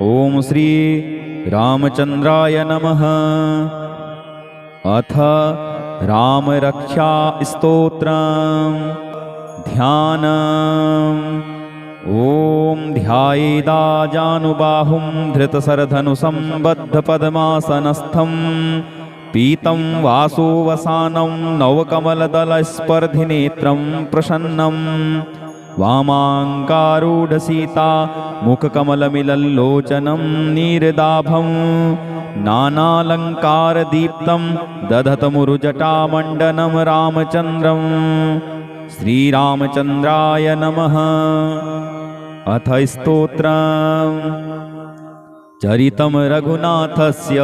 ओम श्री रामचंद्राय नमः। अथ राम रक्षा स्तोत्रम्। ध्यानम्। ओम ध्यायेदा जानुबाहुं धृतशरधनुसंबद्धपद्मासनस्थं पीतं वासोवसानं नवकमलदलस्पर्धिनेत्रं प्रसन्नं वामाङ्कारूढसीता मुखकमलमिलल्लोचनं नीरदाभं नानालङ्कारदीप्तं दधतमुरुजटामण्डनं रामचन्द्रं। श्रीरामचन्द्राय नमः। अथ स्तोत्रम्। चरितं रघुनाथस्य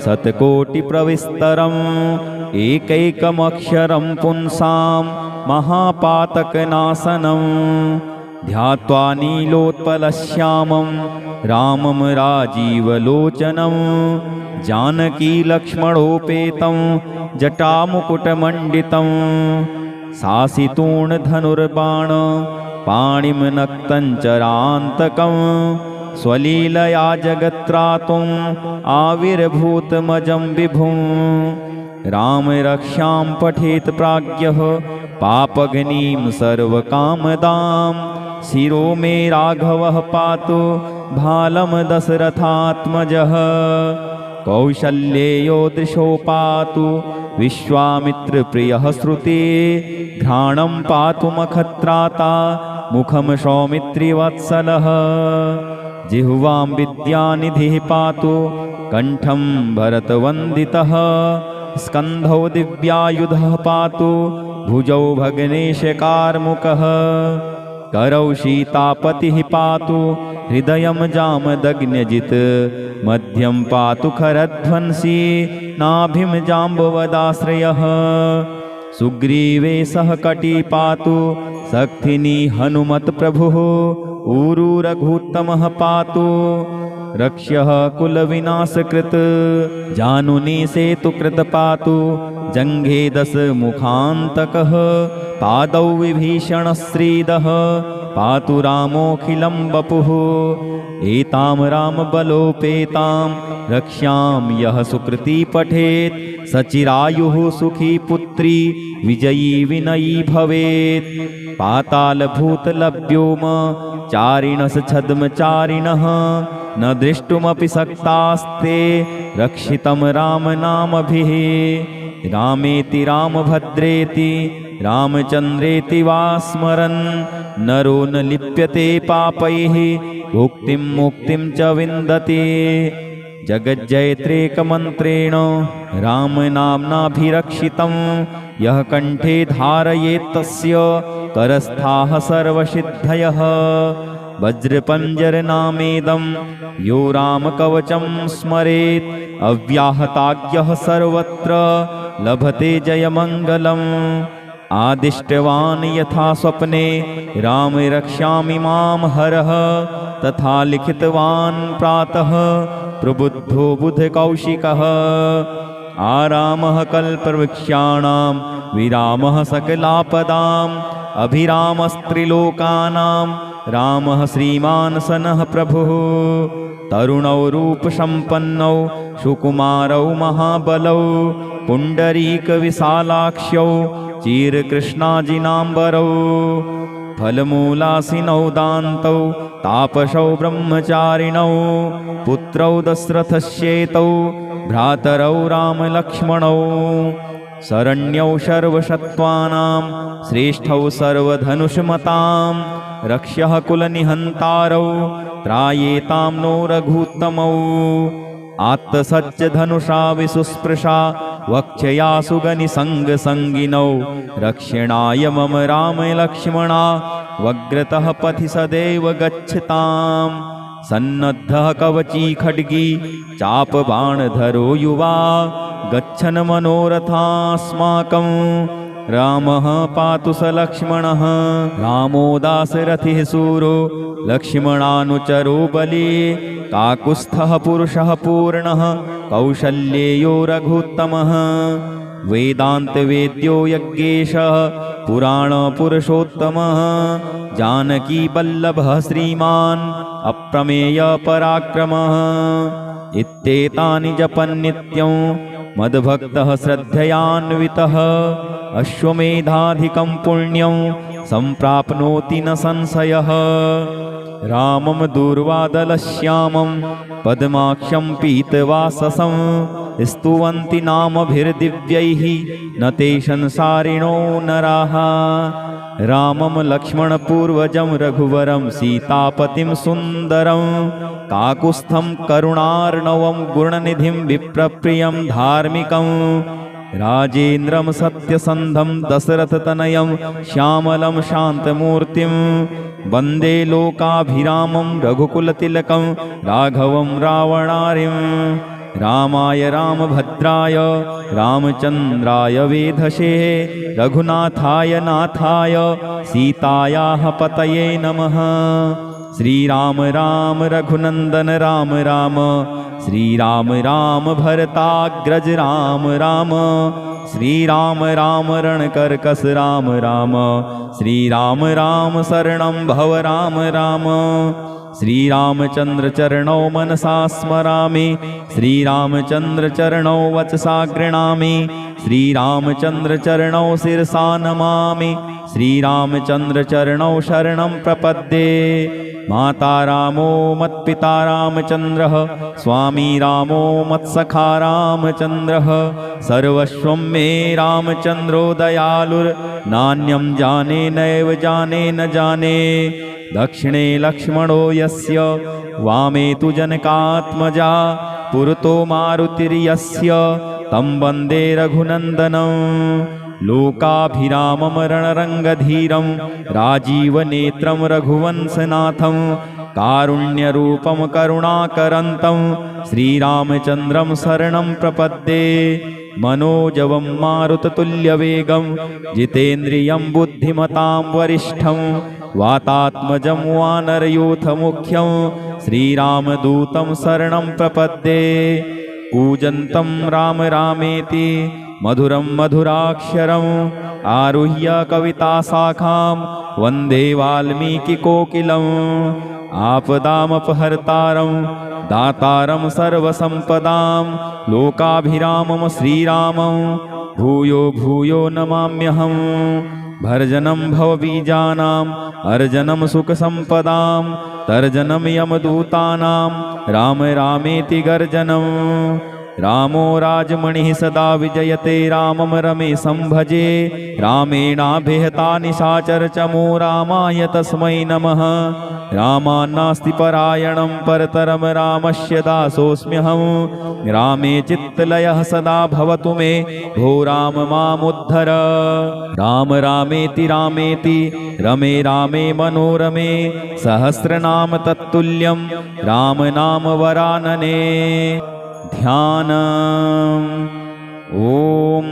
शतकोटिप्रविस्तरम् एकैकमक्षरं पुंसां महापातकनाशनं ध्यात्वा नीलोत्पलश्यामं रामं राजीवलोचनं जानकीलक्ष्मणोपेतं जटामुकुटमण्डितं सासितूर्णधनुर्बाण पाणिं नक्तञ्चरान्तकं स्वलीलया जगत्त्रातुम् आविर्भूतमजं विभुं राम रक्षां पठेत् प्राज्ञः पापघ्नीं सर्वकामदां शिरो मे राघवः पातु भालं दशरथात्मजः कौशल्येयो दृशो पातु विश्वामित्रप्रियः श्रुते घ्राणं पातु मखत्राता मुखं सौमित्रिवत्सलः जिह्वां विद्यानिधिः पातु कण्ठं भरतवन्दितः स्कन्धौ दिव्यायुधः पातु भुजौ भग्नेशकार्मुकः करौ सीतापतिः पातु हृदयं जामदग्न्यजित् मध्यं पातु खरध्वंसी नाभिं जाम्बवदाश्रयः सुग्रीवे सह कटी पातु शक्तिनी हनुमत्प्रभुः ऊरू रघुत्तमः पातु रक्ष्यः कुलविनाशकृत् जानुनी सेतुकृत पातु जङ्घे दशमुखान्तकः पादौ विभीषणश्रीदः पातु रामोऽखिलं वपुः एतां रामबलोपेतां रक्ष्यां यः सुकृती पठेत् सचिरायुः सुखी पुत्री विजयी विनयी भवेत् पातालभूतलभ्योम चारिणः छद्मचारिणः न दृष्टुमपि शक्तास्ते रक्षितं रामनामभिः रामेति रामभद्रेति रामचन्द्रेति वा स्मरन् नरो न लिप्यते पापैः भुक्तिं मुक्तिं च विन्दति जगज्जयत्रेकमन्त्रेण रामनाम्नाभिरक्षितं यः कण्ठे धारयेत् तस्य करस्थाः सर्वसिद्धयः वज्रपञ्जरनामेदं यो रामकवचं स्मरेत् अव्याहताज्ञः सर्वत्र लभते जयमङ्गलम् आदिष्टवान् यथा स्वप्ने राम रक्ष्यामि मां हरः तथा लिखितवान् प्रातः प्रबुद्धो बुधकौशिकः आरामः कल्पवृक्षाणां विरामः सकलापदाम् अभिरामस्त्रिलोकानां रामः श्रीमान् सनः प्रभुः तरुणौ रूपसम्पन्नौ सुकुमारौ महाबलौ पुण्डरीकविशालाक्ष्यौ चिरकृष्णाजिनाम्बरौ फलमूलासिनौ दान्तौ तापसौ ब्रह्मचारिणौ पुत्रौ दशरथस्येतौ भ्रातरौ रामलक्ष्मणौ शरण्यौ सर्वसत्त्वानां श्रेष्ठौ सर्वधनुष्मतां रक्ष्यः कुलनिहन्तारौ त्रायेतां नो रघुत्तमौ आत्तसज्जधनुषा विसुस्पृशा वक्षया सुगनिसङ्गसङ्गिनौ रक्षणाय मम रामलक्ष्मणा वग्रतः पथि सदैव गच्छताम् सन्नद्धः कवची खड्गी चापबाणधरो युवा गच्छन् मनोरथास्माकं रामः पातु स लक्ष्मणः रामो दाशरथिः सूरो लक्ष्मणानुचरो बली काकुत्स्थः पुरुषः पूर्णः कौशल्येयो रघुत्तमः वेदान्तवेद्यो यज्ञेशः पुराणपुरुषोत्तमः जानकीवल्लभः श्रीमान् अप्रमेय पराक्रमः इत्येतानि जपन् नित्यं मद्भक्तः श्रद्धयान्वितः अश्वमेधाधिकं पुण्यं सम्प्राप्नोति न संशयः। रामं दूर्वादलश्यामं पद्माक्षं पीतवाससं स्तुवन्ति नामभिर्दिव्यैः न ते संसारिणो नराः। रामं लक्ष्मणपूर्वजं रघुवरं सीतापतिं सुन्दरं काकुत्स्थं करुणार्णवं गुणनिधिं विप्रप्रियं धार्मिकं राजेन्द्रं सत्यसन्धं दशरथतनयं श्यामलं शान्तमूर्तिं वन्दे लोकाभिरामं रघुकुलतिलकं राघवं रावणारिं। रामाय रामभद्राय रामचन्द्राय वेधसे रघुनाथाय नाथाय सीतायाः पतये नमः। श्रीराम राम रघुनन्दन राम राम श्रीराम राम भरताग्रज राम राम श्रीराम राम रणकर्कश राम राम श्रीराम राम शरणं भव राम राम। श्रीरामचन्द्र चरणौ मनसा स्मरामि श्रीरामचन्द्र चरणौ वचसा गृह्णामि श्रीरामचन्द्र चरणौ शिरसा नमामि श्रीरामचन्द्र चरणौ शरणं प्रपद्ये। माता रामो मत्पिता रामचन्द्रः स्वामी रामो मत्सखा रामचन्द्रः सर्वस्वं मे रामचन्द्रो दयालुर्नान्यं जाने नैव जाने न जाने। दक्षिणे लक्ष्मणो यस्य वामे तु जनकात्मजा पुरतो मारुतिर्यस्य तं वन्दे रघुनन्दनं। लोकाभिरामं रणरङ्गधीरं राजीवनेत्रं रघुवंशनाथं कारुण्यरूपं करुणाकरन्तं श्रीरामचन्द्रं शरणं प्रपद्ये। मनोजवं मारुततुल्यवेगं जितेन्द्रियं बुद्धिमतां वरिष्ठं वातात्मजं वानरयूथमुख्यं श्रीरामदूतं शरणं प्रपद्ये। कूजन्तं राम रामेति मधुरं मधुराक्षरम् आरुह्य कविताशाखां वन्दे वाल्मीकिकोकिलम्। आपदामपहर्तारं दातारं सर्वसम्पदां लोकाभिरामं श्रीरामं भूयो भूयो नमाम्यहम्। भर्जनं भवबीजानाम् अर्जनं सुखसम्पदां तर्जनं यमदूतानां राम रामेति गर्जनम्। रामो राजमणिः सदा विजयते रामं रमेशं भजे रामेणाभिहता निशाचरचमो रामाय तस्मै नमः। रामान्नास्ति परायणं परतरं रामस्य दासोऽस्म्यहं। रामे चित्तलयः सदा भवतु मे भो राम मामुद्धर। राम रामेति रामेति रमे रामे मनोरमे सहस्रनाम तत्तुल्यं राम नाम वरानने। ध्यानम् ॐ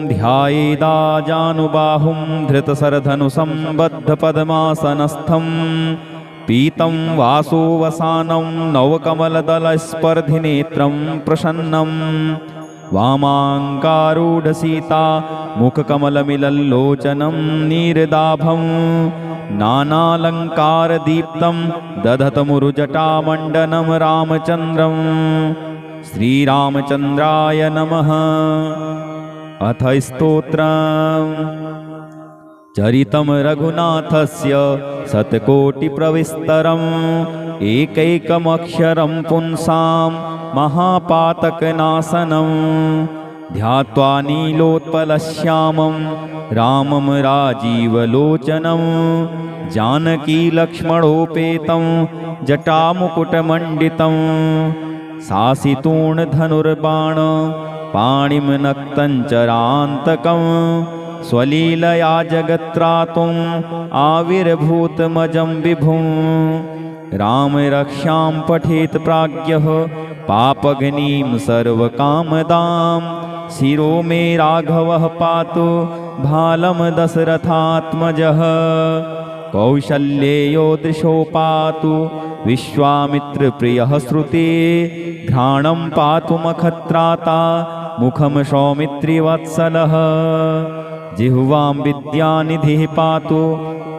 ध्यायेदाजानुबाहुं धृतशरधनुसम्बद्धपद्मासनस्थं पीतं वासोवसानं नवकमलदलस्पर्धिनेत्रं प्रसन्नं वामाङ्कारूढसीता मुखकमलमिलल्लोचनं नीरदाभं नानालङ्कारदीप्तं दधतमुरुजटामण्डनं रामचन्द्रम्। श्रीरामचन्द्राय नमः। अथ स्तोत्रम् चरितं रघुनाथस्य शतकोटिप्रविस्तरम् एकैकमक्षरं पुंसां महापातकनाशनं ध्यात्वा नीलोत्पलश्यामं रामं राजीवलोचनं जानकीलक्ष्मणोपेतं जटामुकुटमण्डितं सासितूर्णधनुर्बाण पाणिं नक्तञ्चरान्तकं स्वलीलया जगत्त्रातुम् आविर्भूतमजं विभुं। रामरक्षां पठेत् प्राज्ञः पापघ्नीं सर्वकामदां शिरो मे राघवः पातु भालं दशरथात्मजः। कौशल्येयो दृशो पातु विश्वामित्रप्रियः श्रुते घ्राणं पातु मखत्राता मुखं सौमित्रिवत्सलः। जिह्वां विद्यानिधिः पातु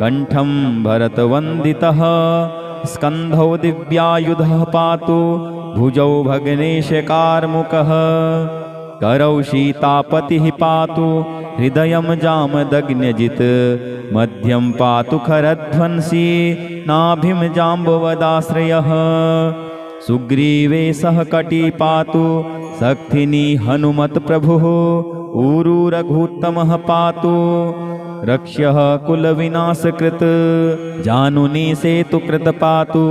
कण्ठं भरतवन्दितः स्कन्धौ दिव्यायुधः पातु भुजौ भग्नेशकार्मुकः करौ सीतापतिः पातु हृदयं जामदग्न्यजित् मध्यं पातु खरध्वंसी नाभिं जाम्बवदाश्रयः सुग्रीवे सह कटी पातु शक्तिनी हनुमत्प्रभुः ऊरू रघुत्तमः पातु रक्ष्यः कुलविनाशकृत् जानुनी सेतुकृत पातु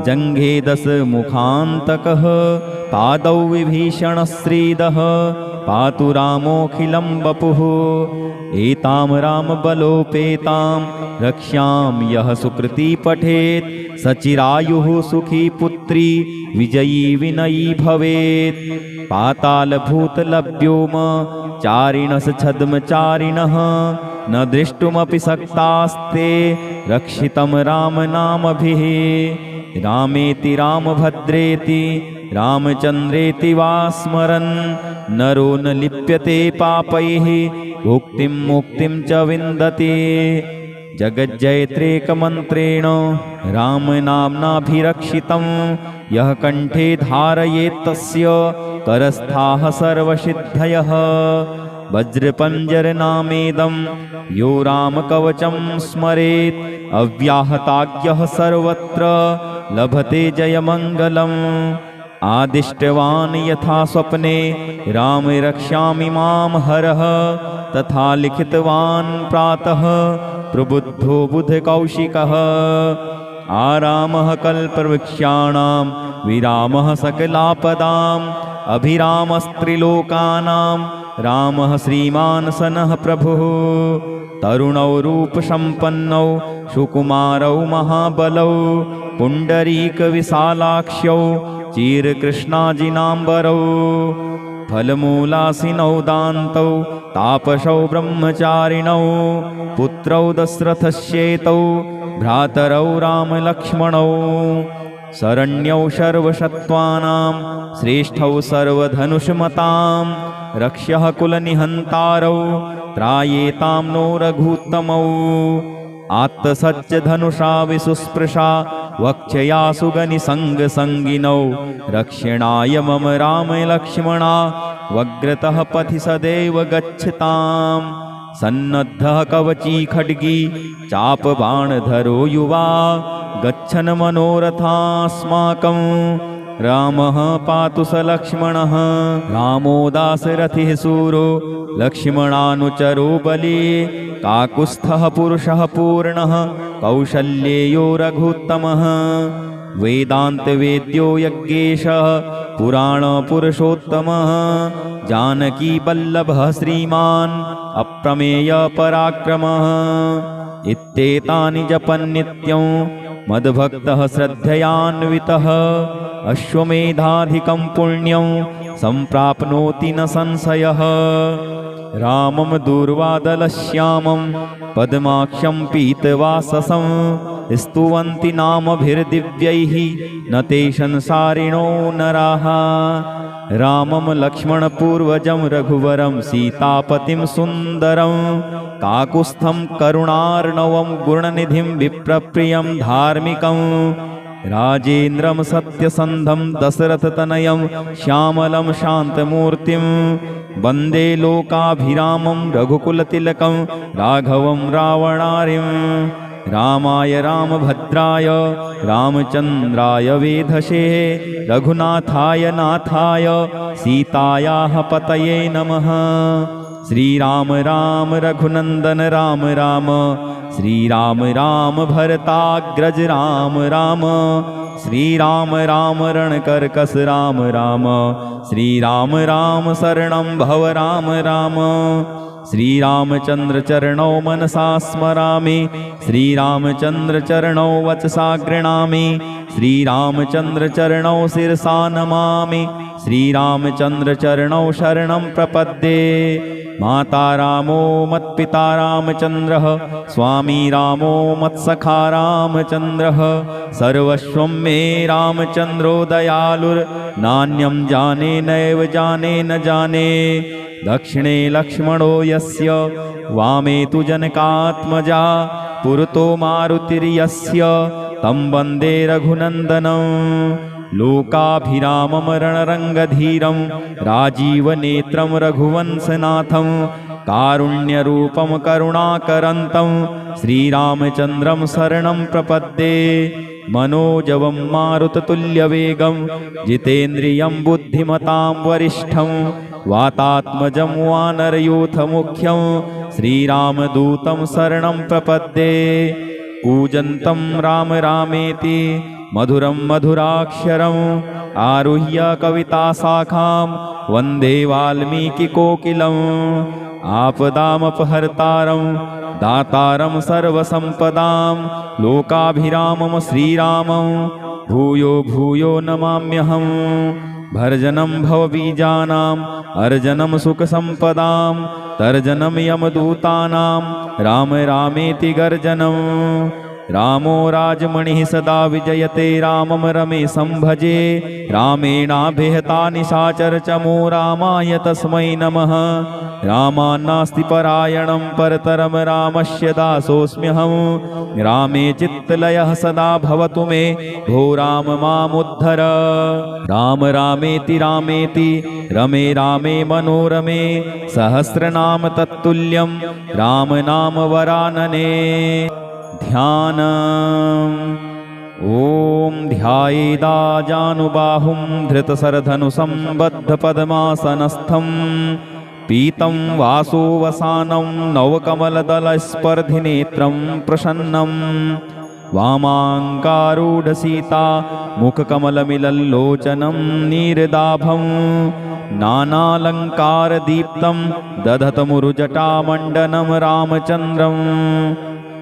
जङ्घे दशमुखान्तकः पादौ विभीषणश्रीदः पातु रामोऽखिलं वपुः एतां रामबलोपेतां रक्ष्यां यः सुकृती पठेत् सचिरायुः सुखी पुत्री विजयी विनयी भवेत् पातालभूतलभ्योम चारिणस छद्मचारिणः न दृष्टुमपि शक्तास्ते रक्षितं रामनामभिः रामेति रामभद्रेति रामचन्द्रेति वा स्मरन् नरो न लिप्यते पापैः भुक्तिं मुक्तिं च विन्दति जगज्जयत्रेकमन्त्रेण रामनाम्नाभिरक्षितं यः कण्ठे धारयेत् तस्य करस्थाः सर्वसिद्धयः वज्रपञ्जरनामेदं यो रामकवचं स्मरेत् अव्याहताज्ञः सर्वत्र लभते जयमङ्गलम् आदिष्टवान् यथा स्वप्ने राम रक्ष्यामि मां हरः तथा लिखितवान् प्रातः प्रबुद्धो बुधकौशिकः आरामः कल्पवृक्षाणां विरामः सकलापदाम् अभिरामस्त्रिलोकानां रामः श्रीमान् सनः प्रभुः तरुणौ रूपसम्पन्नौ सुकुमारौ महाबलौ पुण्डरीकविशालाक्ष्यौ चिरकृष्णाजिनाम्बरौ फलमूलासिनौ दान्तौ तापसौ ब्रह्मचारिणौ पुत्रौ दशरथस्येतौ भ्रातरौ रामलक्ष्मणौ शरण्यौ सर्वसत्त्वानां श्रेष्ठौ सर्वधनुष्मतां रक्ष्यः कुलनिहन्तारौ त्रायेतां नो रघुत्तमौ आत्तसज्जधनुषा विसुस्पृशा वक्षया सुगनिसङ्गसङ्गिनौ रक्षणाय मम रामलक्ष्मणा वग्रतः पथि सदैव गच्छताम् सन्नद्धः कवची खड्गी चापबाणधरो युवा गच्छन् मनोरथास्माकं रामः पातु स लक्ष्मणः रामो दाशरथिः शूरो लक्ष्मणानुचरो बली काकुत्स्थः पुरुषः पूर्णः कौशल्येयो रघुत्तमः वेदान्तवेद्यो यज्ञेशः पुराणपुरुषोत्तमः जानकीवल्लभः श्रीमान् अप्रमेयपराक्रमः इत्येतानि जपन्नित्यं मद्भक्तः श्रद्धयान्वितः अश्वमेधाधिकं पुण्यं सम्प्राप्नोति न संशयः रामं दूर्वादलश्यामं पद्माक्षं पीतवाससं स्तुवन्ति नामभिर्दिव्यैः न ते संसारिणो नराः रामं लक्ष्मणपूर्वजं रघुवरं सीतापतिं सुन्दरं काकुत्स्थं करुणार्णवं गुणनिधिं विप्रप्रियं धार्मिकं राजेन्द्रं सत्यसन्धं दशरथतनयं श्यामलं शान्तमूर्तिं वन्दे लोकाभिरामं रघुकुलतिलकं राघवं रावणारिं रामाय रामभद्राय रामचन्द्राय वेधसे रघुनाथाय नाथाय सीतायाः पतये नमः श्रीराम राम रघुनन्दन राम राम श्रीराम राम भरताग्रज राम राम श्रीराम राम रणकर्कश राम राम श्रीराम राम शरणं भव राम राम श्रीरामचन्द्र चरणौ मनसा स्मरामि श्रीरामचन्द्र चरणौ वचसा गृह्णामि श्रीरामचन्द्र चरणौ शिरसा नमामि श्रीरामचन्द्र चरणौ शरणं प्रपद्ये माता रामो मत्पिता रामचन्द्रः स्वामी रामो मत्सखा रामचन्द्रः सर्वस्वं मे रामचन्द्रो दयालुर्नान्यं जाने नैव जाने न जाने दक्षिणे लक्ष्मणो यस्य वामे तु जनकात्मजा पुरतो मारुतिर्यस्य तं वन्दे रघुनन्दनं लोकाभिरामं रणरङ्गधीरं राजीवनेत्रं रघुवंशनाथं कारुण्यरूपं करुणाकरन्तं श्रीरामचन्द्रं शरणं प्रपद्ये मनोजवं मारुततुल्यवेगं जितेन्द्रियं बुद्धिमतां वरिष्ठं वातात्मजं वानरयूथमुख्यं श्रीरामदूतं शरणं प्रपद्ये कूजन्तं राम रामेति मधुरं मधुराक्षरम् आरुह्य कविताशाखां वन्दे वाल्मीकिकोकिलम् आपदामपहर्तारं दातारं सर्वसम्पदां लोकाभिरामं श्रीरामं भूयो भूयो नमाम्यहम् भर्जनं भवबीजानाम् अर्जनं सुखसम्पदां तर्जनं यमदूतानां राम रामेति गर्जनं रामो राजमणिः सदा विजयते रामं रमेशं भजे रामेणाभिहता निशाचरचमो रामाय तस्मै नमः रामान्नास्ति परायणं परतरं रामस्य दासोऽस्म्यहं रामे चित्तलयः सदा भवतु मे भो राम मामुद्धर राम रामेति रामेति रमे रामे मनोरमे सहस्रनाम तत्तुल्यं राम नाम वरानने ध्यानम् ॐ ध्यायेदाजानुबाहुं धृतशरधनुसम्बद्धपद्मासनस्थं पीतं वासोवसानं नवकमलदलस्पर्धिनेत्रं प्रसन्नं वामाङ्कारूढसीता मुखकमलमिलल्लोचनं नीरदाभं नानालङ्कारदीप्तं दधतमुरुजटामण्डनं रामचन्द्रम्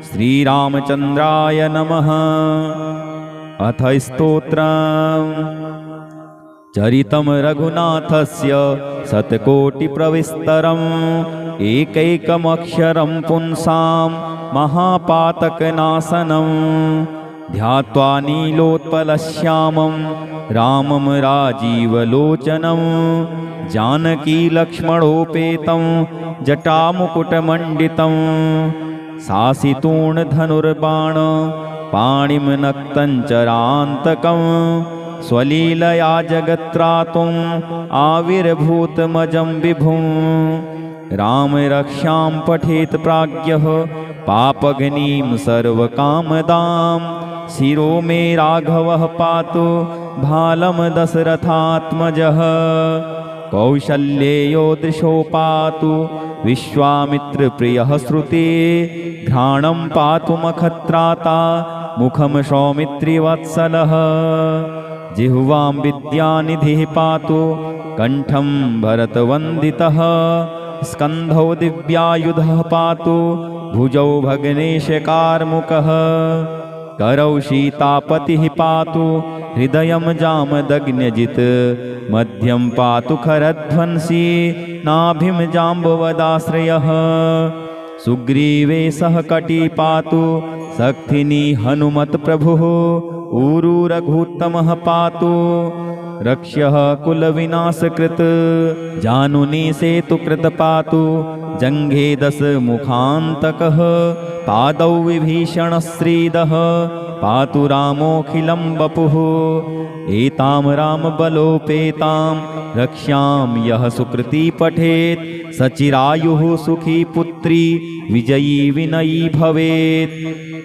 श्रीरामचन्द्राय नमः। अथ स्तोत्रम् चरितं रघुनाथस्य शतकोटिप्रविस्तरम् एकैकमक्षरं पुंसां महापातकनाशनं ध्यात्वा नीलोत्पलश्यामं रामं राजीवलोचनं जानकीलक्ष्मणोपेतं जटामुकुटमण्डितं सासितूर्णधनुर्बाण पाणिं नक्तञ्चरान्तकं स्वलीलया जगत्त्रातुम् आविर्भूतमजं विभुं राम रक्षां पठेत् प्राज्ञः पापघ्नीं सर्वकामदां शिरो मे राघवः पातु भालं दशरथात्मजः कौशल्येयो दृशो पातु विश्वामित्रप्रियः श्रुते घ्राणं पातु मखत्राता मुखं सौमित्रिवत्सलः जिह्वां विद्यानिधिः पातु कण्ठं भरतवन्दितः स्कन्धौ दिव्यायुधः पातु भुजौ भग्नेशकार्मुकः करौ सीतापतिः पातु हृदयं जामदग्न्यजित् मध्यं पातु खरध्वंसी नाभिं जाम्बवदाश्रयः सुग्रीवे सह कटी पातु शक्तिनी हनुमत्प्रभुः ऊरू रघुत्तमः पातु रक्ष्यः कुलविनाशकृत् जानुनी सेतुकृत पातु जङ्घे दशमुखान्तकः पादौ विभीषणश्रीदः पातु रामोऽखिलं वपुः एतां रामबलोपेतां रक्ष्यां यः सुकृती पठेत् सचिरायुः सुखी पुत्री विजयी विनयी भवेत्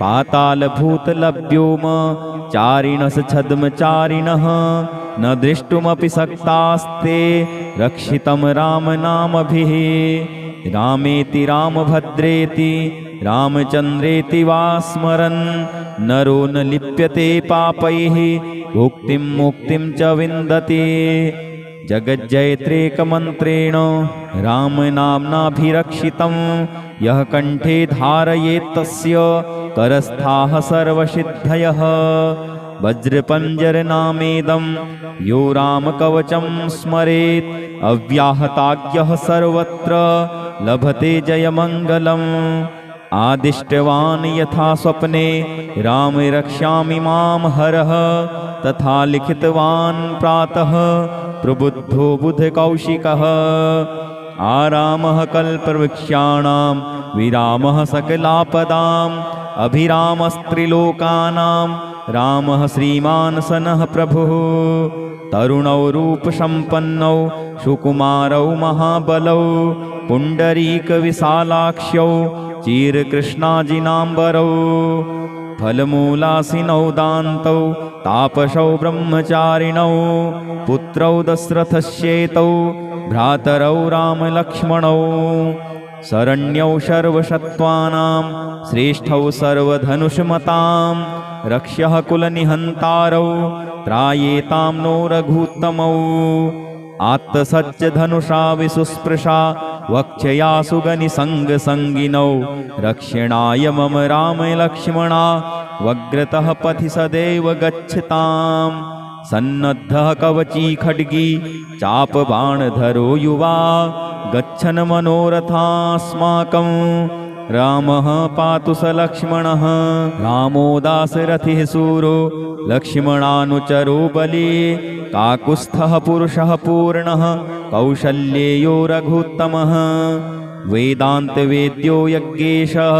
पातालभूतलभ्योम चारिणः छद्मचारिणः न दृष्टुमपि शक्तास्ते रक्षितं रामनामभिः रामेति रामभद्रेति रामचन्द्रेति वा स्मरन् नरो न लिप्यते पापैः भुक्तिं मुक्तिं च विन्दति जगज्जयत्रेकमन्त्रेण रामनाम्नाभिरक्षितं यः कण्ठे धारयेत् तस्य करस्थाः सर्वसिद्धयः वज्रपञ्जरनामेदं यो रामकवचं स्मरेत् अव्याहताज्ञः सर्वत्र लभते जयमङ्गलम् आदिष्टवान् यथा स्वप्ने राम रक्ष्यामि मां हरः तथा लिखितवान् प्रातः प्रबुद्धो बुधकौशिकः आरामः कल्पवृक्षाणां विरामः सकलापदाम् अभिरामस्त्रिलोकानां रामः श्रीमान् सनः प्रभुः तरुणौ रूपसम्पन्नौ सुकुमारौ महाबलौ पुण्डरीकविशालाक्ष्यौ चिरकृष्णाजिनाम्बरौ फलमूलासिनौ दान्तौ तापसौ ब्रह्मचारिणौ पुत्रौ दशरथस्येतौ भ्रातरौ रामलक्ष्मणौ शरण्यौ सर्वसत्त्वानां श्रेष्ठौ सर्वधनुष्मतां रक्ष्यः कुलनिहन्तारौ त्रायेतां नो रघुत्तमौ आत्तसत्यधनुषा विसुस्पृशा वक्षया सुगनिसङ्गसङ्गिनौ रक्षणाय मम रामलक्ष्मणा वग्रतः पथि सदैव गच्छताम् सन्नद्धः कवची खड्गी चापबाणधरो युवा गच्छन् मनोरथास्माकं रामः पातु स लक्ष्मणः रामो दाशरथिः शूरो लक्ष्मणानुचरो बली काकुत्स्थः पुरुषः पूर्णः कौशल्येयो रघुत्तमः वेदान्तवेद्यो यज्ञेशः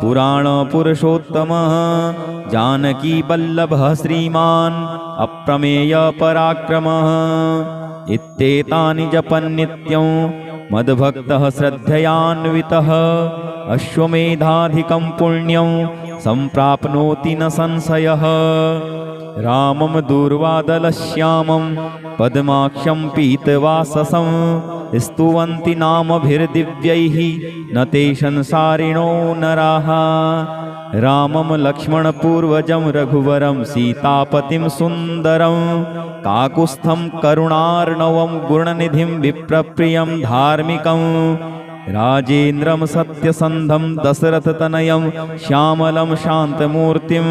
पुराणपुरुषोत्तमः जानकीवल्लभः श्रीमान् अप्रमेयपराक्रमः इत्येतानि जपन्नित्यं मद्भक्तः श्रद्धयान्वितः अश्वमेधाधिकं पुण्यं सम्प्राप्नोति न संशयः रामं दूर्वादलश्यामं पद्माक्षं पीतवाससं स्तुवन्ति नामभिर्दिव्यैः न ते संसारिणो नराः रामं लक्ष्मणपूर्वजं रघुवरं सीतापतिं सुन्दरं काकुत्स्थं करुणार्णवं गुणनिधिं विप्रप्रियं धार्मिकं राजेन्द्रं सत्यसन्धं दशरथतनयं श्यामलं शान्तमूर्तिं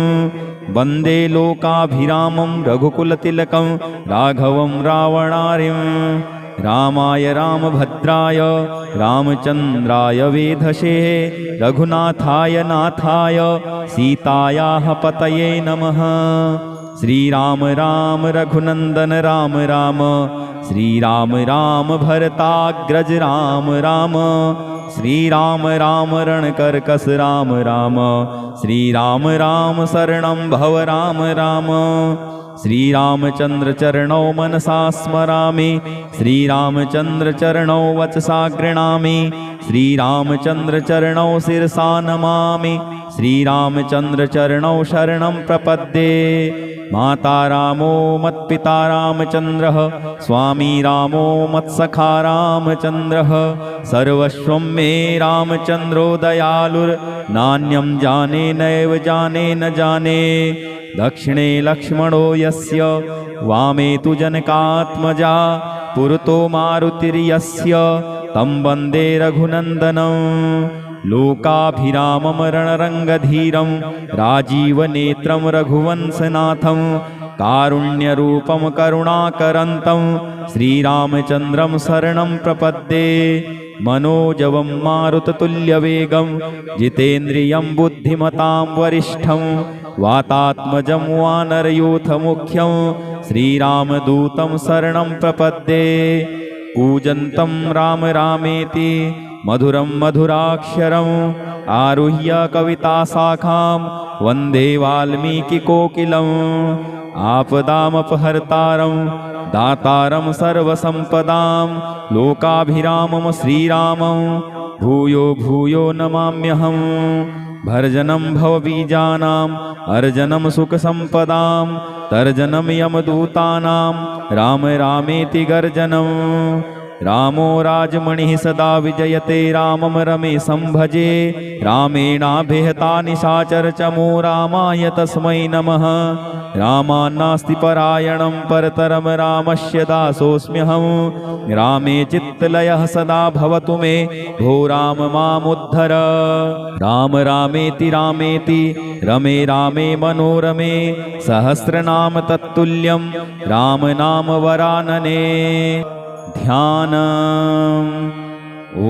वन्दे लोकाभिरामं रघुकुलतिलकं राघवं रावणारिं रामाय रामभद्राय रामचन्द्राय वेधसे रघुनाथाय नाथाय सीतायाः पतये नमः श्रीराम राम रघुनन्दन राम राम श्रीराम राम भरताग्रज राम राम श्रीराम राम रणकर्कश राम राम श्रीराम राम शरणं भव राम राम श्रीरामचन्द्र चरणौ मनसा स्मरामि श्रीरामचन्द्र चरणौ वचसा गृह्णामि श्रीरामचन्द्र चरणौ शिरसा नमामि श्रीरामचन्द्र चरणौ शरणं प्रपद्ये माता रामो मत्पिता रामचन्द्रः स्वामी रामो मत्सखा रामचन्द्रः सर्वस्वं मे रामचन्द्रो दयालुर्नान्यं जाने नैव जाने न जाने दक्षिणे लक्ष्मणो यस्य वामे तु जनकात्मजा पुरतो मारुतिर्यस्य तं वन्दे रघुनन्दनं लोकाभिरामं रणरङ्गधीरं राजीवनेत्रं रघुवंशनाथं कारुण्यरूपं करुणाकरन्तं श्रीरामचन्द्रं शरणं प्रपद्ये मनोजवं मारुततुल्यवेगं जितेन्द्रियं बुद्धिमतां वरिष्ठं वातात्मजं वानरयूथमुख्यं श्रीरामदूतं शरणं प्रपद्ये कूजन्तं राम रामेति मधुरं मधुराक्षरम् आरुह्य कविताशाखां वन्दे वाल्मीकिकोकिलम् आपदामपहर्तारं दातारं सर्वसम्पदां लोकाभिरामं श्रीरामं भूयो भूयो नमाम्यहम् भर्जनं भवबीजानाम् अर्जनं सुखसम्पदां तर्जनं यमदूतानां राम रामेति गर्जनम् रामो राजमणिः सदा विजयते रामं रमेशं भजे रामेणाभिहता निशाचरचमो रामाय तस्मै नमः रामान्नास्ति परायणं परतरं रामस्य दासोऽस्म्यहं रामे चित्तलयः सदा भवतु मे भो राम मामुद्धर राम रामेति रामेति रमे रामे मनोरमे सहस्रनाम तत्तुल्यं राम नाम वरानने ध्यानम्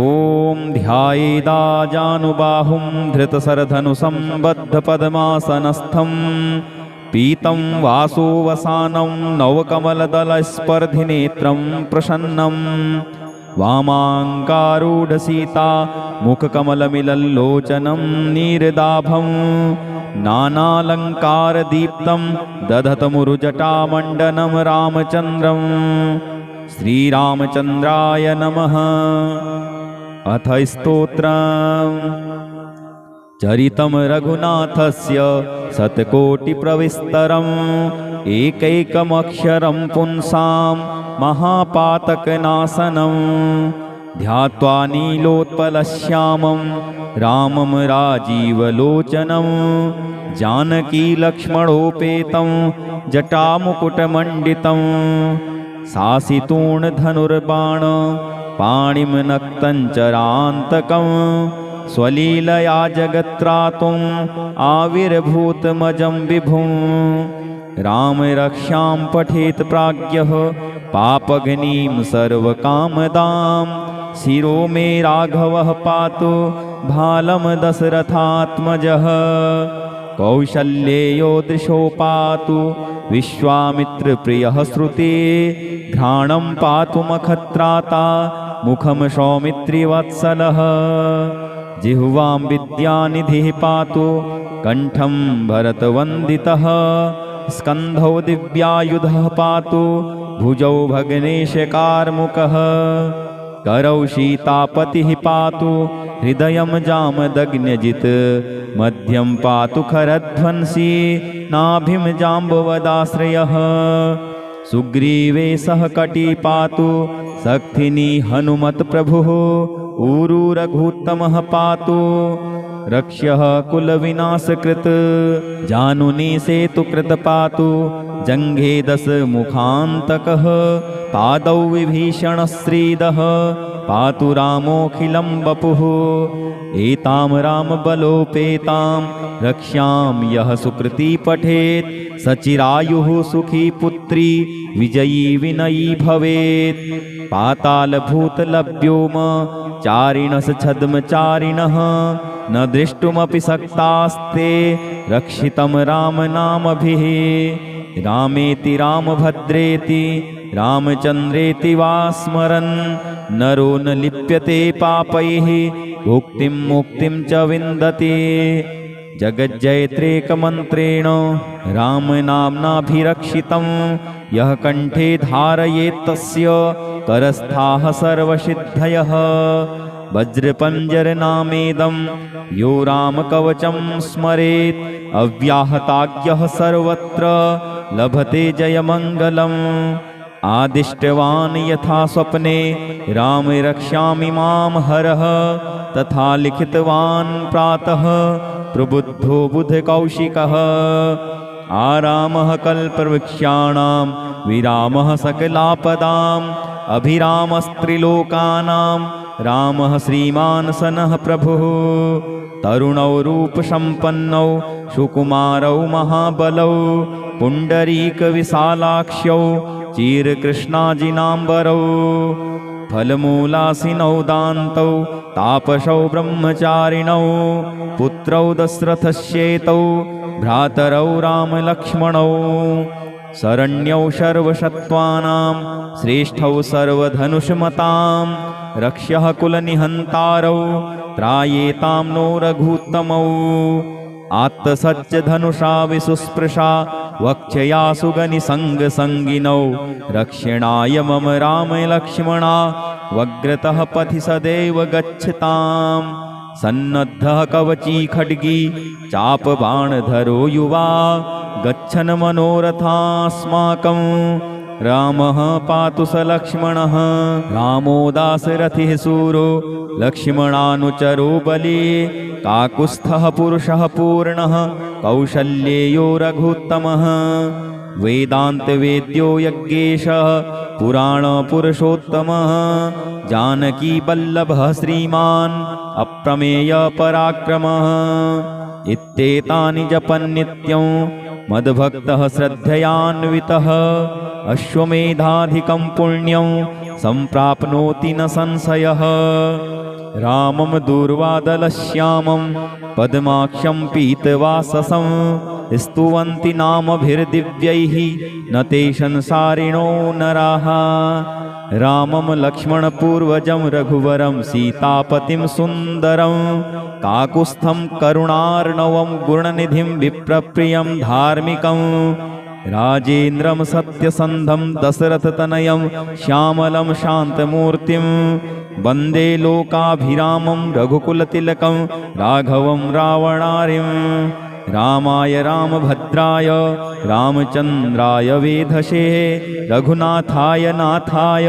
ॐ ध्यायेदाजानुबाहुं धृतशरधनुसम्बद्धपद्मासनस्थं पीतं वासोवसानं नवकमलदलस्पर्धिनेत्रं प्रसन्नं वामाङ्कारूढसीता मुखकमलमिलल्लोचनं नीरदाभं नानालङ्कारदीप्तं दधतमुरुजटामण्डनं रामचन्द्रं श्रीरामचन्द्राय नमः। अथ स्तोत्रम्। चरितं रघुनाथस्य शतकोटिप्रविस्तरम् एकैकमक्षरं पुंसां महापातकनाशनं ध्यात्वा नीलोत्पलश्यामं रामं राजीवलोचनं जानकीलक्ष्मणोपेतं जटामुकुटमण्डितं सासितूर्णधनुर्बाण पाणिं नक्तञ्चरान्तकं स्वलीलया जगत्त्रातुम् आविर्भूतमजं विभुं राम रक्षां पठेत् प्राज्ञः पापघ्नीं सर्वकामदां शिरो मे राघवः पातु भालं दशरथात्मजः कौशल्येयो दृशो पातु विश्वामित्रप्रियः श्रुते घ्राणं पातु मखत्राता मुखं सौमित्रिवत्सलः जिह्वां विद्यानिधिः पातु कण्ठं भरतवन्दितः स्कन्धौ दिव्यायुधः पातु भुजौ भग्नेशकार्मुकः करौ सीतापतिः पातु हृदयं जामदग्न्यजित् मध्यं पातु खरध्वंसी नाभिं जाम्बवदाश्रयः सुग्रीवे सह कटी पातु शक्तिनी हनुमत्प्रभुः ऊरू रघुत्तमः पातु रक्ष्यः कुलविनाशकृत् जानुनी सेतुकृत पातु जङ्घे दशमुखान्तकः पादौ विभीषणश्रीदः पातु रामोऽखिलं वपुः एतां रामबलोपेतां रक्ष्यां यः सुकृती पठेत् सचिरायुः सुखी पुत्री विजयी विनयी भवेत् पातालभूतलभ्योम चारिणः छद्मचारिणः न दृष्टुमपि शक्तास्ते रक्षितं रामनामभिः रामेति रामभद्रेति रामचन्द्रेति वा स्मरन् नरो न लिप्यते पापैः भुक्तिं मुक्तिं च विन्दति जगज्जयत्रेकमन्त्रेण रामनाम्नाभिरक्षितं यः कण्ठे धारयेत् तस्य करस्थाः सर्वसिद्धयः वज्रपञ्जरनामेदं यो रामकवचं स्मरेत् अव्याहताज्ञः सर्वत्र लभते जयमङ्गलम् आदिष्टवान् यथा स्वप्ने राम रक्ष्यामि मां हरः तथा लिखितवान् प्रातः प्रबुद्धो बुधकौशिकः आरामः कल्पवृक्षाणां विरामः सकलापदाम् अभिरामस्त्रिलोकानां रामः श्रीमान् सनः प्रभुः तरुणौ रूपसम्पन्नौ सुकुमारौ महाबलौ पुण्डरीकविशालाक्ष्यौ चिरकृष्णाजिनाम्बरौ फलमूलासिनौ दान्तौ तापसौ ब्रह्मचारिणौ पुत्रौ दशरथस्येतौ भ्रातरौ रामलक्ष्मणौ शरण्यौ सर्वसत्त्वानां श्रेष्ठौ सर्वधनुष्मतां रक्ष्यः कुलनिहन्तारौ त्रायेतां नो रघुत्तमौ आत्तसत्यधनुषा विसुस्पृशा वक्षया सुगनिसङ्गसङ्गिनौ रक्षणाय मम रामलक्ष्मणा वग्रतः पथि सदैव गच्छताम् सन्नद्धः कवची खड्गी चापबाणधरो युवा गच्छन् मनोरथास्माकं रामः पातु स लक्ष्मणः रामो दाशरथिः सूरो लक्ष्मणानुचरो बली काकुत्स्थः पुरुषः पूर्णः कौशल्येयो रघुत्तमः वेदान्तवेद्यो यज्ञेशः पुराणपुरुषोत्तमः जानकीवल्लभः श्रीमान् अप्रमेयपराक्रमः इत्येतानि जपन् नित्यं मद्भक्तः श्रद्धयान्वितः अश्वमेधाधिकं पुण्यं सम्प्राप्नोति न संशयः। रामं दूर्वादलश्यामं पद्माक्षं पीतवाससं स्तुवन्ति नामभिर्दिव्यैः न ते संसारिणो नराः। रामं लक्ष्मणपूर्वजं रघुवरं सीतापतिं सुन्दरं काकुत्स्थं करुणार्णवं गुणनिधिं विप्रप्रियं धार्मिकं राजेन्द्रं सत्यसन्धं दशरथतनयं श्यामलं शान्तमूर्तिं वन्दे लोकाभिरामं रघुकुलतिलकं राघवं रावणारिं। रामाय रामभद्राय रामचन्द्राय वेधसे रघुनाथाय नाथाय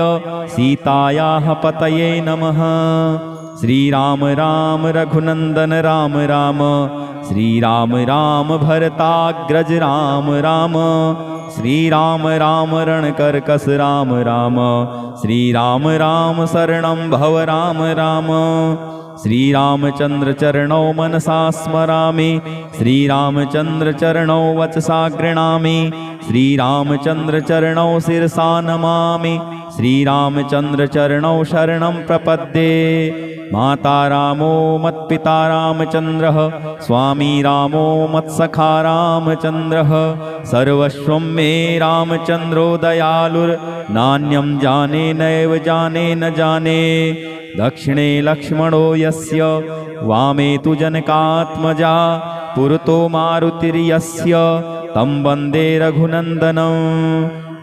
सीतायाः पतये नमः। श्रीराम राम रघुनन्दन राम राम श्रीराम राम भरताग्रज राम राम श्रीराम राम रणकर्कश राम राम श्रीराम राम शरणं भव राम राम। श्रीरामचन्द्र चरणौ मनसा स्मरामि श्रीरामचन्द्र चरणौ वचसा गृह्णामि श्रीरामचन्द्र चरणौ शिरसा नमामि श्रीरामचन्द्र चरणौ शरणं प्रपद्ये। माता रामो मत्पिता रामचन्द्रः स्वामी रामो मत्सखा रामचन्द्रः सर्वस्वं मे रामचन्द्रो दयालुर्नान्यं जाने नैव जाने न जाने। दक्षिणे लक्ष्मणो यस्य वामे तु जनकात्मजा पुरतो मारुतिर्यस्य तं वन्दे रघुनन्दनं।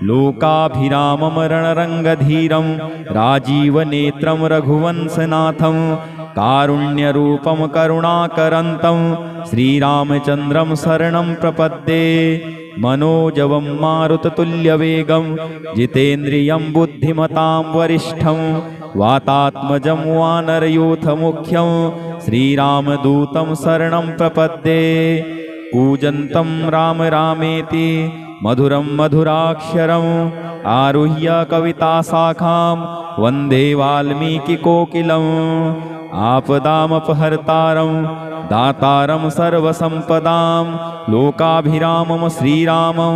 लोकाभिरामं रणरङ्गधीरं राजीवनेत्रं रघुवंशनाथं कारुण्यरूपं करुणाकरन्तं श्रीरामचन्द्रं शरणं प्रपद्ये। मनोजवं मारुततुल्यवेगं जितेन्द्रियं बुद्धिमतां वरिष्ठं वातात्मजं वानरयूथमुख्यं श्रीरामदूतं शरणं प्रपद्ये। कूजन्तं राम रामेति मधुरं मधुराक्षरम् आरुह्य कविताशाखां वन्दे वाल्मीकिकोकिलम्। आपदामपहर्तारं दातारं सर्वसम्पदां लोकाभिरामं श्रीरामं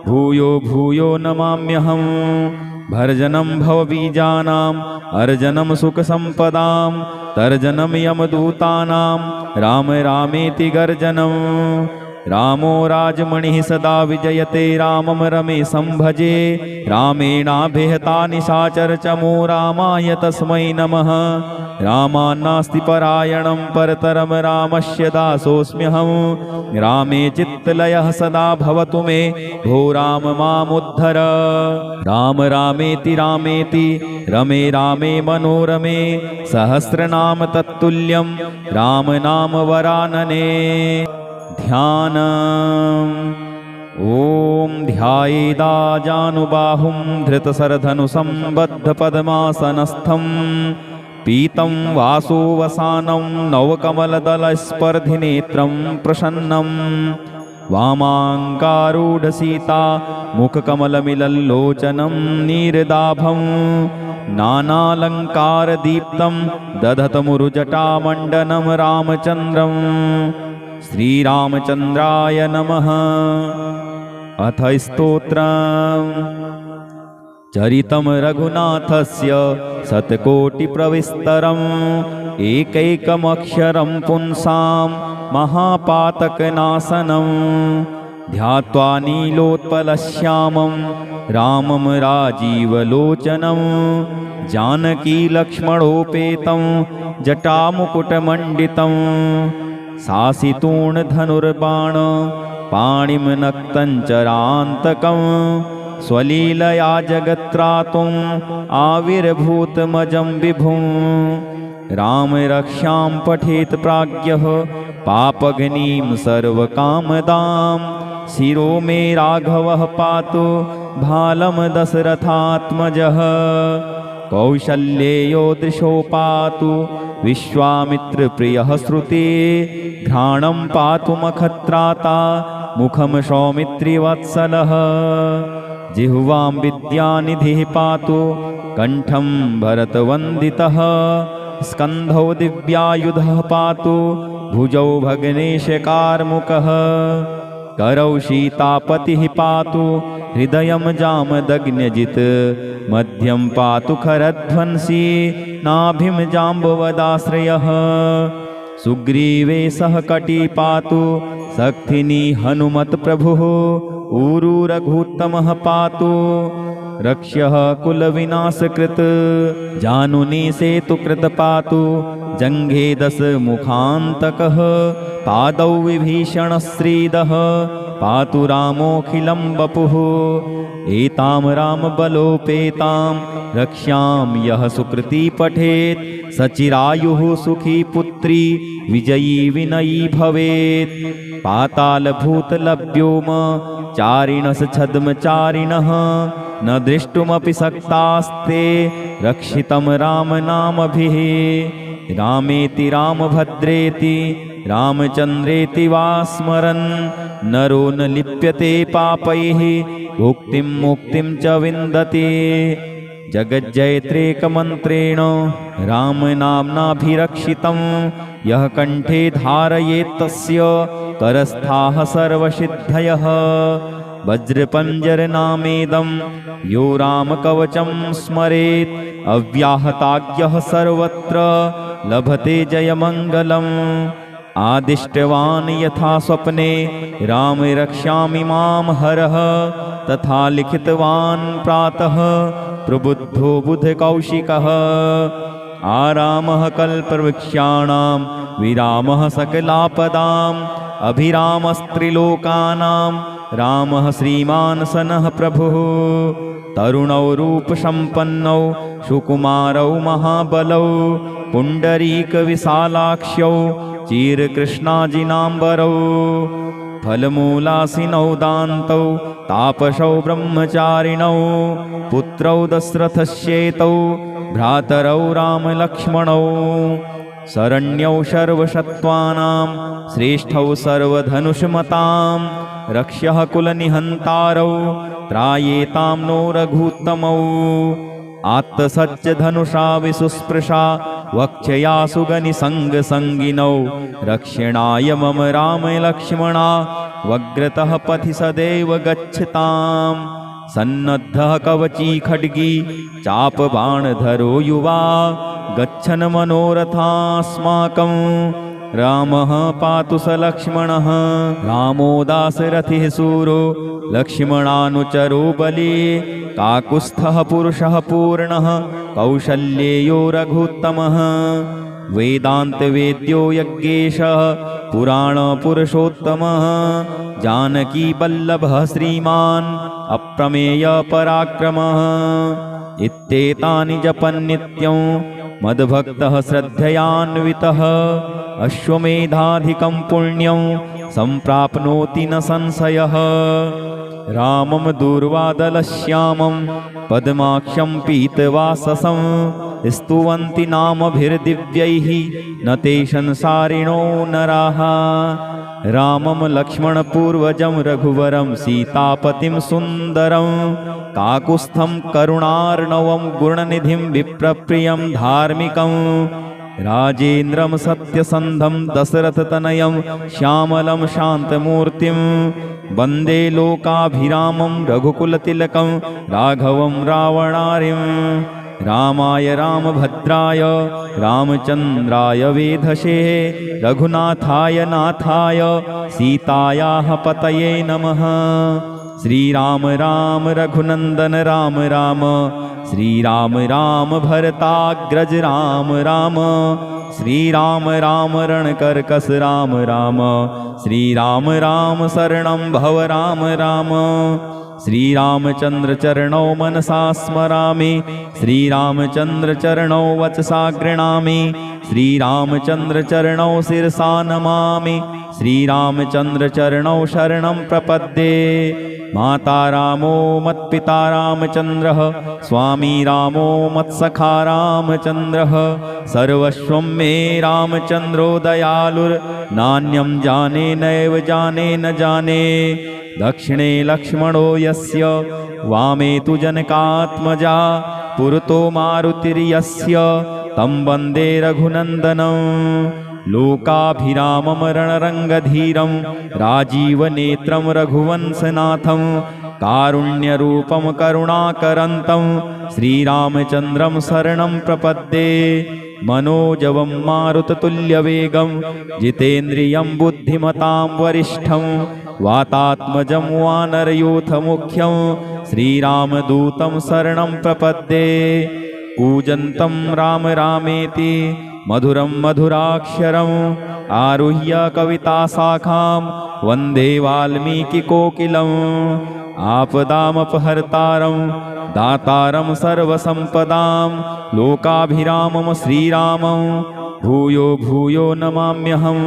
भूयो भूयो नमाम्यहम्। भर्जनं भवबीजानाम् अर्जनं सुखसम्पदां तर्जनं यमदूतानां राम रामेति गर्जनम्। रामो राजमणिः सदा विजयते रामं रमेशं भजे रामेणाभिहता निशाचरचमो रामाय तस्मै नमः। रामान्नास्ति परायणं परतरं रामस्य दासोऽस्म्यहं। रामे चित्तलयः सदा भवतु मे भो राम मामुद्धर। राम रामेति रामेति रमे रामे मनोरमे सहस्रनाम तत्तुल्यं राम नाम वरानने। ध्यानम् ॐ ध्यायेदाजानुबाहुं धृतशरधनुसम्बद्धपद्मासनस्थं पीतं वासोवसानं नवकमलदलस्पर्धिनेत्रं प्रसन्नं वामाङ्कारूढसीता मुखकमलमिलल्लोचनं नीरदाभं नानालङ्कारदीप्तं दधतमुरुजटामण्डनं रामचन्द्रं श्रीरामचन्द्राय नमः। अथ स्तोत्रम् चरितं रघुनाथस्य शतकोटिप्रविस्तरम् एकैकमक्षरं पुंसां महापातकनाशनं ध्यात्वा नीलोत्पलश्यामं रामं राजीवलोचनं जानकीलक्ष्मणोपेतं जटामुकुटमण्डितं सासितूर्णधनुर्बाण पाणिं नक्तञ्चरान्तकं स्वलीलया जगत्त्रातुम् आविर्भूतमजं विभुं राम रक्षां पठेत् प्राज्ञः पापघ्नीं सर्वकामदां शिरो मे राघवः पातु भालं दशरथात्मजः कौशल्येयो दृशो पातु विश्वामित्रप्रियः श्रुते घ्राणं पातु मखत्राता मुखं सौमित्रिवत्सलः जिह्वां विद्यानिधिः पातु कण्ठं भरतवन्दितः स्कन्धौ दिव्यायुधः पातु भुजौ भग्नेशकार्मुकः करौ सीतापतिः पातु हृदयं जामदग्न्यजित् मध्यं पातु खरध्वंसी नाभिं जाम्बवदाश्रयः सुग्रीवे सह कटी पातु शक्तिनी हनुमत् प्रभुः ऊरू रघुत्तमः पातु रक्ष्यः कुलविनाशकृत् जानुनी सेतुकृत पातु जङ्घे दशमुखान्तकः पादौ विभीषणश्रीदः पातु रामोऽखिलं वपुः एतां रामबलोपेतां रक्ष्यां यः सुकृती पठेत् सचिरायुः सुखी पुत्री विजयी विनयी भवेत् पातालभूतलभ्योम चारिणः छद्मचारिणः न दृष्टुमपि शक्तास्ते रक्षितं रामनामभिः रामेति रामभद्रेति रामचन्द्रेति वा स्मरन् नरो न लिप्यते पापैः भुक्तिं मुक्तिं च विन्दति जगज्जयत्रेकमन्त्रेण रामनाम्नाभिरक्षितं यः कण्ठे धारयेत् तस्य करस्थाः सर्वसिद्धयः वज्रपञ्जरनामेदं यो रामकवचं स्मरेत् अव्याहताज्ञः सर्वत्र लभते जयमङ्गलम् आदिष्टवान् यथा स्वप्ने राम रक्ष्यामि मां हरः तथा लिखितवान् प्रातः प्रबुद्धो बुधकौशिकः आरामः कल्पवृक्षाणां विरामः सकलापदाम् अभिरामस्त्रिलोकानां रामः श्रीमान् सनः प्रभुः तरुणौ रूपसम्पन्नौ सुकुमारौ महाबलौ पुण्डरीकविशालाक्ष्यौ चीरकृष्णाजिनाम्बरौ फलमूलासिनौ दान्तौ तापसौ ब्रह्मचारिणौ पुत्रौ दशरथस्येतौ भ्रातरौ रामलक्ष्मणौ शरण्यौ सर्वसत्त्वानां श्रेष्ठौ सर्वधनुष्मतां रक्ष्यः कुलनिहन्तारौ त्रायेतां नो रघुत्तमौ आत्तसज्जधनुषा विसुस्पृशा वक्षया सुगनिसङ्गसङ्गिनौ रक्षणाय मम रामलक्ष्मणा वग्रतः पथि सदैव गच्छताम् सन्नद्धः कवची खड्गी चापबाणधरो युवा गच्छन् मनोरथास्माकं रामः पातु स लक्ष्मणः रामो दाशरथिः सूरो लक्ष्मणानुचरो बली काकुत्स्थः पुरुषः पूर्णः कौशल्येयो रघुत्तमः वेदान्तवेद्यो यज्ञेशः पुराणपुरुषोत्तमः जानकीवल्लभः श्रीमान् अप्रमेयपराक्रमः इत्येतानि जपन् नित्यं मद्भक्तः श्रद्धयान्वितः अश्वमेधाधिकं पुण्यं सम्प्राप्नोति न संशयः रामं दूर्वादलश्यामं पद्माक्षं पीतवाससं स्तुवन्ति नामभिर्दिव्यैः न ते संसारिणो नराः रामं लक्ष्मणपूर्वजं रघुवरं सीतापतिं सुन्दरं काकुत्स्थं करुणार्णवं गुणनिधिं विप्रप्रियं धार्मिकं राजेन्द्रं सत्यसन्धं दशरथतनयं श्यामलं शान्तमूर्तिं वन्दे लोकाभिरामं रघुकुलतिलकं राघवं रावणारिं रामाय रामभद्राय रामचन्द्राय वेधसे रघुनाथाय नाथाय सीतायाः पतये नमः श्रीराम राम रघुनन्दन राम राम श्रीराम राम भरताग्रज राम राम श्रीराम राम रणकर्कश राम राम श्रीराम राम शरणं भव राम राम श्रीरामचन्द्र चरणौ मनसा स्मरामि श्रीरामचन्द्र चरणौ वचसा गृह्णामि श्रीरामचन्द्र चरणौ शिरसा नमामि श्रीरामचन्द्र चरणौ शरणं प्रपद्ये माता रामो मत्पिता रामचन्द्रः स्वामी रामो मत्सखा रामचन्द्रः सर्वस्वं मे रामचन्द्रो दयालुर्नान्यं जाने नैव जाने न जाने दक्षिणे लक्ष्मणो यस्य वामे तु जनकात्मजा पुरतो मारुतिर्यस्य तं वन्दे रघुनन्दनं लोकाभिरामं रणरङ्गधीरं राजीवनेत्रं रघुवंशनाथं कारुण्यरूपं करुणाकरन्तं श्रीरामचन्द्रं शरणं प्रपद्ये मनोजवं मारुततुल्यवेगं जितेन्द्रियं बुद्धिमतां वरिष्ठं वातात्मजं वानरयूथमुख्यं श्रीरामदूतं शरणं प्रपद्ये कूजन्तं राम रामेति मधुरं मधुराक्षरम् आरुह्य कविताशाखां वन्दे वाल्मीकिकोकिलम् आपदामपहर्तारं दातारं सर्वसम्पदां लोकाभिरामं श्रीरामं भूयो भूयो नमाम्यहम्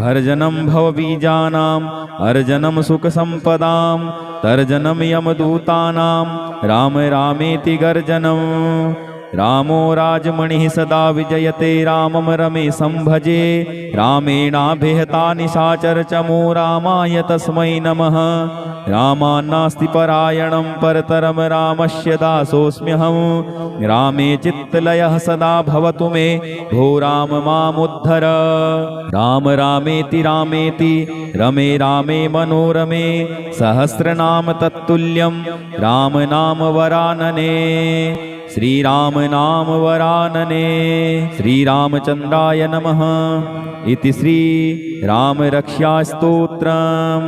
भर्जनं भवबीजानाम् अर्जनं सुखसम्पदां तर्जनं यमदूतानां राम रामेति गर्जनं रामो राजमणिः सदा विजयते रामं रमेशं भजे रामेणाभिहता निशाचरचमो रामाय तस्मै नमः रामान्नास्ति परायणं परतरं रामस्य दासोऽस्म्यहं रामे चित्तलयः सदा भवतु मे भो राम मामुद्धर राम रामेति रामेति रमे रामे मनोरमे सहस्रनाम तत्तुल्यं राम नाम वरानने श्रीराम नाम वरानने श्रीरामचन्द्राय नमः इति श्री राम रक्षा स्तोत्रम्।